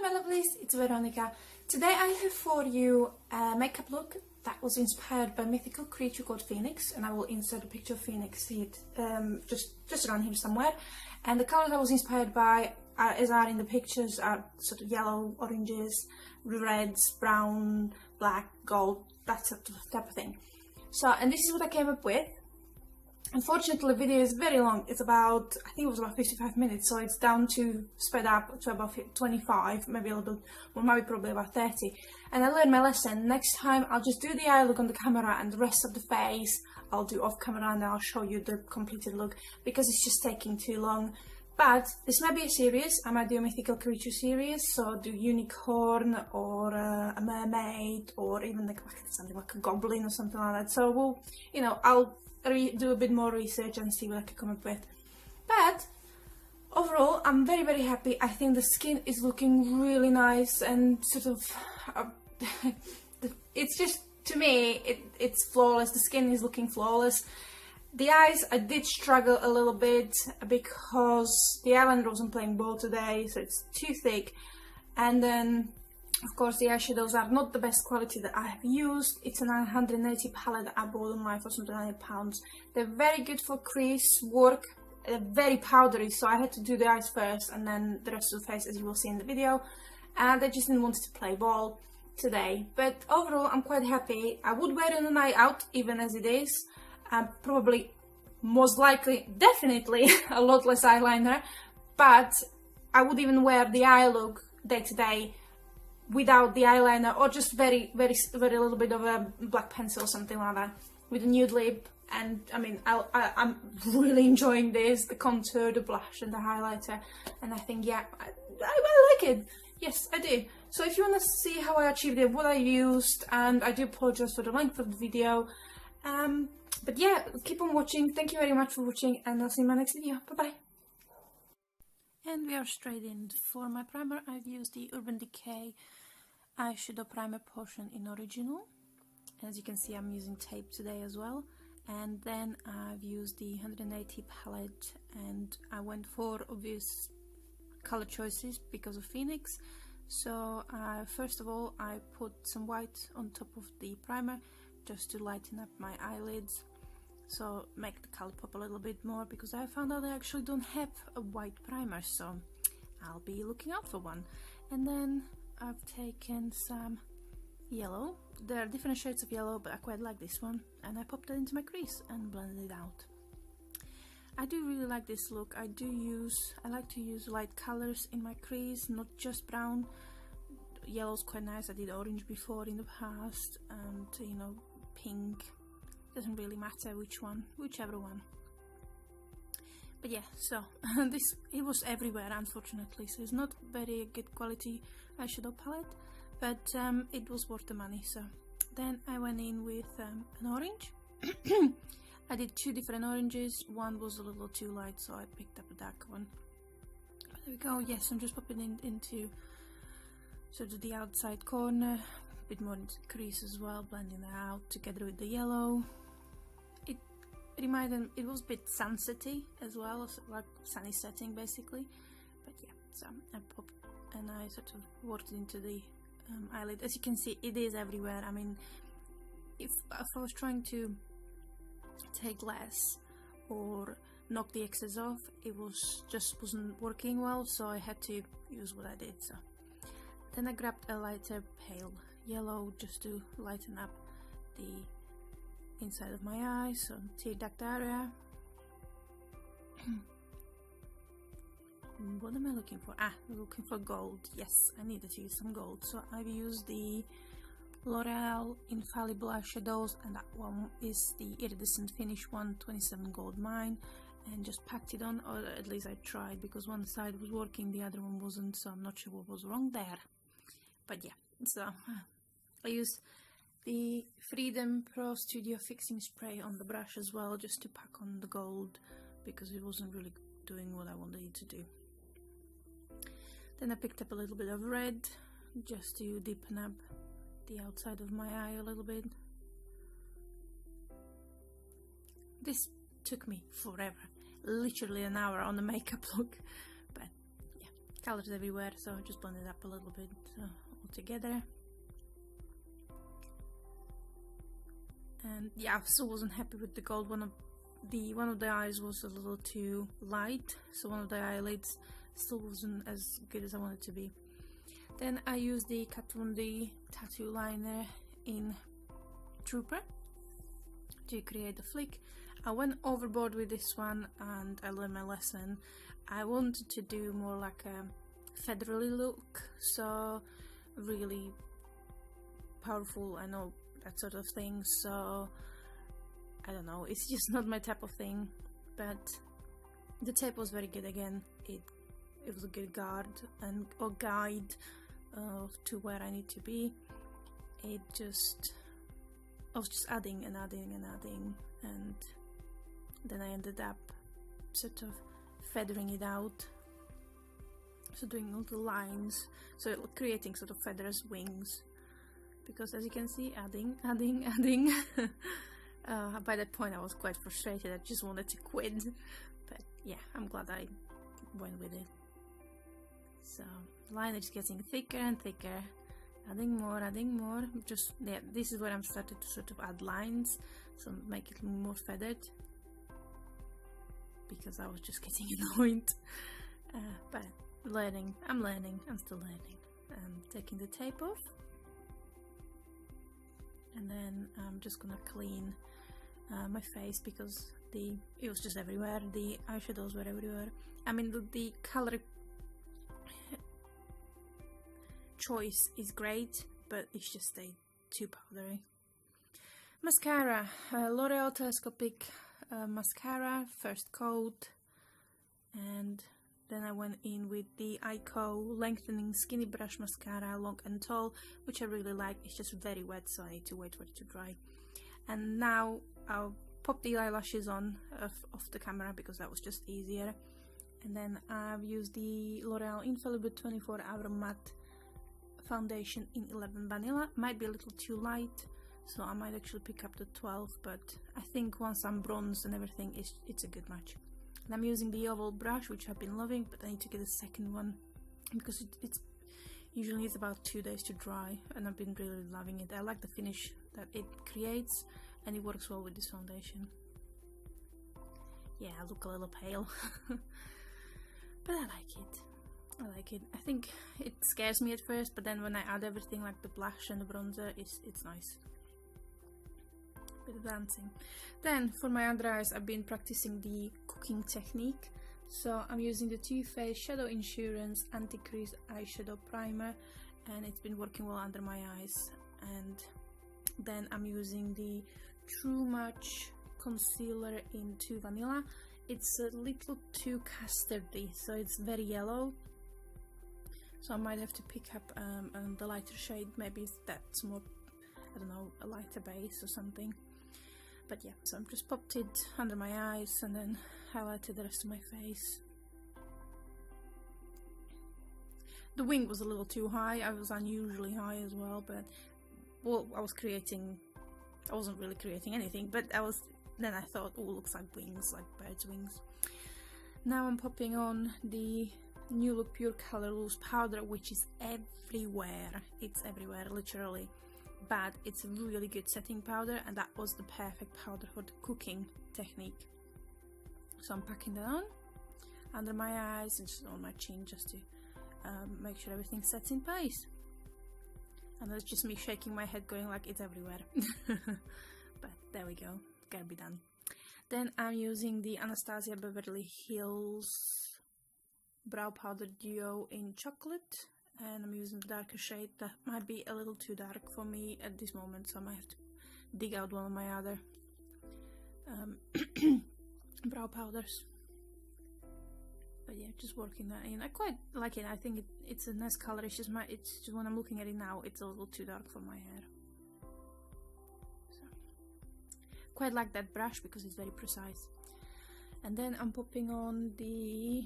my lovelies, it's Veronika. Today I have for you a makeup look that was inspired by mythical creature called Phoenix, and I will insert a picture of Phoenix here, just around here somewhere. And the colours I was inspired by, as are in the pictures, are sort of yellow, oranges, reds, brown, black, gold, that sort of type of thing. So, and this is what I came up with. Unfortunately, the video is very long. It's about, I think it was about 55 minutes, so it's down to sped up to about 25, maybe a little bit, well, maybe probably about 30. And I learned my lesson. Next time, I'll just do the eye look on the camera, and the rest of the face I'll do off camera, and I'll show you the completed look because it's just taking too long. But this might be a series. I might do a mythical creature series, so do unicorn or a mermaid, or even like something like a goblin or something like that. So we'll, you know, I'll do a bit more research and see what I can come up with. But overall, I'm very, very happy. I think the skin is looking really nice and sort of it's just, to me, it's flawless. The skin is looking flawless. The eyes, I did struggle a little bit because the eyeliner wasn't playing ball today, so it's too thick. And then of course the eyeshadows are not the best quality that I have used. It's an 180 palette that I bought online for something like £100. They're very good for crease work. They're very powdery, so I had to do the eyes first and then the rest of the face, as you will see in the video. And I just didn't want to play ball today. But overall, I'm quite happy. I would wear it on a night out, even as it is. Probably, most likely, definitely a lot less eyeliner. But I would even wear the eye look day to day without the eyeliner, or just very little bit of a black pencil or something like that, with a nude lip. And I mean, I'm really enjoying this, the contour, the blush and the highlighter, and I think, yeah, I like it. Yes, I do. So if you want to see how I achieved it, what I used, and I do apologize for the length of the video, but yeah, keep on watching. Thank you very much for watching, and I'll see you in my next video. Bye bye. And we are straight in. For my primer, I've used the Urban Decay eyeshadow primer portion in original. As you can see, I'm using tape today as well. And then I've used the 180 palette, and I went for obvious color choices because of Phoenix. So first of all, I put some white on top of the primer just to lighten up my eyelids, so make the color pop a little bit more, because I found out I actually don't have a white primer, so I'll be looking out for one. And then I've taken some yellow. There are different shades of yellow, but I quite like this one, and I popped it into my crease and blended it out. I do really like this look. I like to use light colors in my crease, not just brown. Yellow's quite nice. I did orange before in the past, and you know, pink. Doesn't really matter which one, whichever one. But yeah, so it was everywhere, unfortunately, so it's not very good quality eyeshadow palette, but it was worth the money. So then I went in with an orange. I did two different oranges. One was a little too light, so I picked up a dark one. But there we go. Yes, I'm just popping into sort of the outside corner, a bit more into the crease as well, blending that out together with the yellow. It was a bit sunsetty as well, like sunny setting basically. But yeah, so I popped and I sort of worked into the eyelid. As you can see, it is everywhere. I mean, if I was trying to take less or knock the excess off, it wasn't working well, so I had to use what I did. So then I grabbed a lighter pale yellow just to lighten up the inside of my eye, so tear duct area. What am I looking for? I'm looking for gold. Yes, I needed to use some gold, so I've used the L'Oreal Infallible eyeshadows, and that one is the iridescent finish 127 gold mine, and just packed it on, or at least I tried, because one side was working, the other one wasn't, so I'm not sure what was wrong there. But yeah, so I used the Freedom Pro Studio Fixing Spray on the brush as well, just to pack on the gold, because it wasn't really doing what I wanted it to do. Then I picked up a little bit of red, just to deepen up the outside of my eye a little bit. This took me forever, literally an hour on the makeup look, but yeah. colors everywhere, so I just blend it up a little bit all together. And yeah, I still wasn't happy with the gold. One of the eyes was a little too light, so one of the eyelids still wasn't as good as I wanted it to be. Then I used the Kat Von D tattoo liner in Trooper to create the flick. I went overboard with this one and I learned my lesson. I wanted to do more like a feathery look, so really powerful, I know, that sort of thing, so I don't know, it's just not my type of thing. But the tape was very good again. It was a good guide to where I need to be. I was just adding and adding and adding, and then I ended up sort of feathering it out, so doing little lines, so creating sort of feathers, wings, because as you can see, adding by that point I was quite frustrated. I just wanted to quit, but yeah, I'm glad I went with it. So the line is getting thicker and thicker, adding more. Just, yeah, this is where I'm starting to sort of add lines, so make it more feathered, because I was just getting annoyed. But I'm still learning. I'm taking the tape off, and then I'm just gonna clean my face, because it was just everywhere. The eyeshadows were everywhere. I mean, the color choice is great, but it's just stayed too powdery. Mascara, L'Oreal Telescopic mascara, first coat, and then I went in with the Ico Lengthening Skinny Brush Mascara, long and tall, which I really like. It's just very wet, so I need to wait for it to dry. And now I'll pop the eyelashes on off the camera, because that was just easier. And then I've used the L'Oreal Infallible 24 Hour Matte Foundation in 11 Vanilla. Might be a little too light, so I might actually pick up the 12, but I think once I'm bronzed and everything, it's a good match. And I'm using the oval brush, which I've been loving, but I need to get a second one, because it's usually it's about 2 days to dry, and I've been really loving it. I like the finish that it creates, and it works well with this foundation. Yeah, I look a little pale, but I like it. I think it scares me at first, but then when I add everything like the blush and the bronzer, it's nice. Bit of dancing. Then for my under eyes, I've been practicing the cooking technique. So I'm using the Too Faced Shadow Insurance Anti-Crease Eyeshadow Primer, and it's been working well under my eyes. And then I'm using the True Match Concealer in 2 Vanilla. It's a little too custardy, so it's very yellow. So I might have to pick up the lighter shade, maybe that's more, I don't know, a lighter base or something. But yeah, so I've just popped it under my eyes and then highlighted the rest of my face. The wing was a little too high. I was unusually high as well, but well, I wasn't really creating anything, but then I thought, oh, looks like wings, like bird's wings. Now I'm popping on the New Look Pure Color Loose powder, which is everywhere. It's everywhere, literally. But it's a really good setting powder, and that was the perfect powder for the cooking technique. So I'm packing that on under my eyes and just on my chin, just to make sure everything sets in place. And that's just me shaking my head, going like it's everywhere. But there we go, gotta be done. Then I'm using the Anastasia Beverly Hills Brow Powder Duo in Chocolate, and I'm using the darker shade. That might be a little too dark for me at this moment, so I might have to dig out one of my other brow powders. But yeah, just working that in. I quite like it. I think it's a nice color. It's just when I'm looking at it now, it's a little too dark for my hair. So quite like that brush because it's very precise. And then I'm popping on the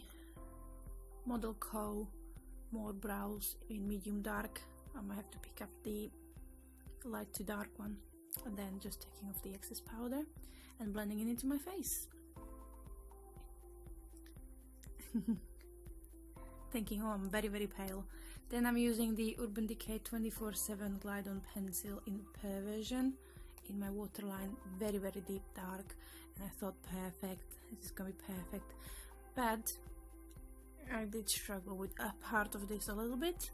Model Co More Brows in medium dark. I might have to pick up the light to dark one, and then just taking off the excess powder and blending it into my face. thinking, oh, I'm very, very pale. Then I'm using the Urban Decay 24/7 Glide On Pencil in Perversion in my waterline, very, very deep dark, and I thought, perfect, this is gonna be perfect. But I did struggle with a part of this a little bit.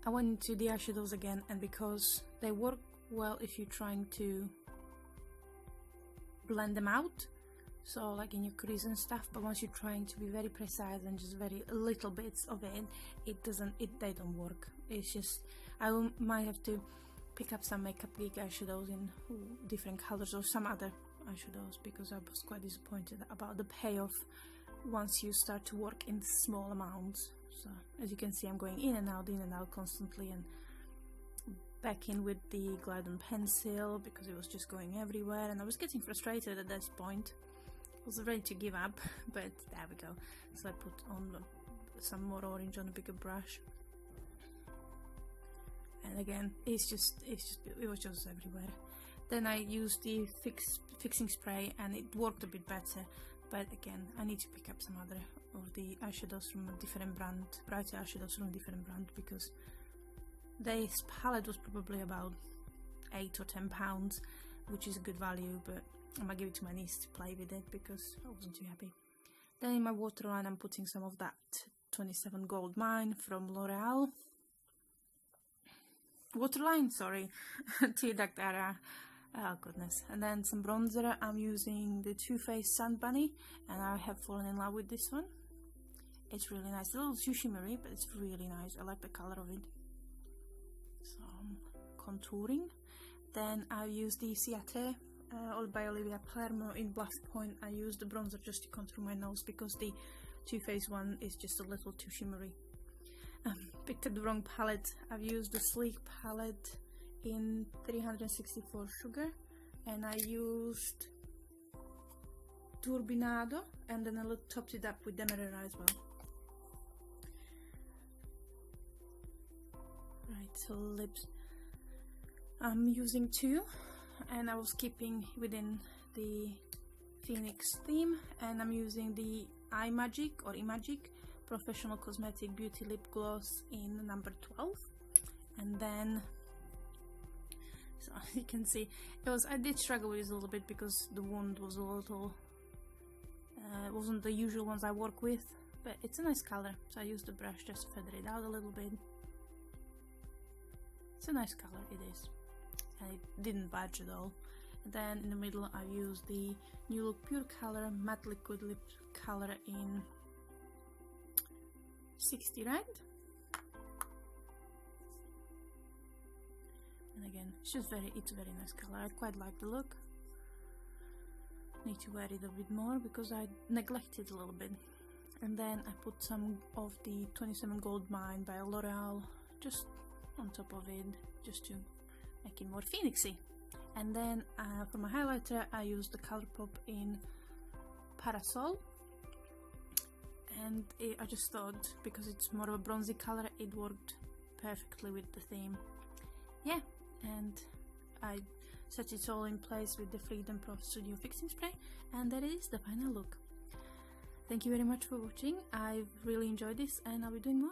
I went into the eyeshadows again, and because they work well if you're trying to blend them out, so like in your crease and stuff, but once you're trying to be very precise and just very little bits of it, they don't work. It's just, might have to pick up some Makeup Geek eyeshadows in different colors or some other eyeshadows, because I was quite disappointed about the payoff once you start to work in small amounts. So as you can see, I'm going in and out constantly, and back in with the Glide On pencil because it was just going everywhere, and I was getting frustrated at this point. I was ready to give up, but there we go. So I put on some more orange on a bigger brush, and again, it was just everywhere. Then I used the fixing spray, and it worked a bit better. But again, I need to pick up some other of the eyeshadows from a different brand, brighter eyeshadows from a different brand, because this palette was probably about £8 or £10, which is a good value, but I might give it to my niece to play with it because I wasn't too happy. Then in my waterline, I'm putting some of that 27 Gold Mine from L'Oreal. Waterline, sorry, Tear Duct Era. Oh goodness. And then some bronzer. I'm using the Too Faced Sun Bunny, and I have fallen in love with this one. It's really nice. A little too shimmery, but it's really nice. I like the color of it. Some contouring. Then I use the Ciate by Olivia Palermo in Bluff Point. I use the bronzer just to contour my nose because the Too Faced one is just a little too shimmery. Picked up the wrong palette. I've used the Sleek palette in 364 Sugar, and I used Turbinado, and then I topped it up with Demerara as well. Right, so lips. I'm using two, and I was keeping within the Phoenix theme, and I'm using the iMagic Professional Cosmetic Beauty Lip Gloss in number 12, and then, so as you can see, I did struggle with this a little bit because the wand was a little, it wasn't the usual ones I work with, but it's a nice color, so I used the brush just to feather it out a little bit. It's a nice color, it is, and it didn't budge at all. And then in the middle, I used the New Look Pure Color Matte Liquid Lip Color in 60 Red. And again, it's a very nice color. I quite like the look. Need to wear it a bit more because I neglected a little bit. And then I put some of the 27 Gold Mine by L'Oreal just on top of it, just to make it more phoenixy. And then for my highlighter, I used the Colourpop in Parasol. And I just thought, because it's more of a bronzy color, it worked perfectly with the theme. Yeah, and I set it all in place with the Freedom Pro Studio Fixing Spray, and that is the final look. Thank you very much for watching. I've really enjoyed this, and I'll be doing more.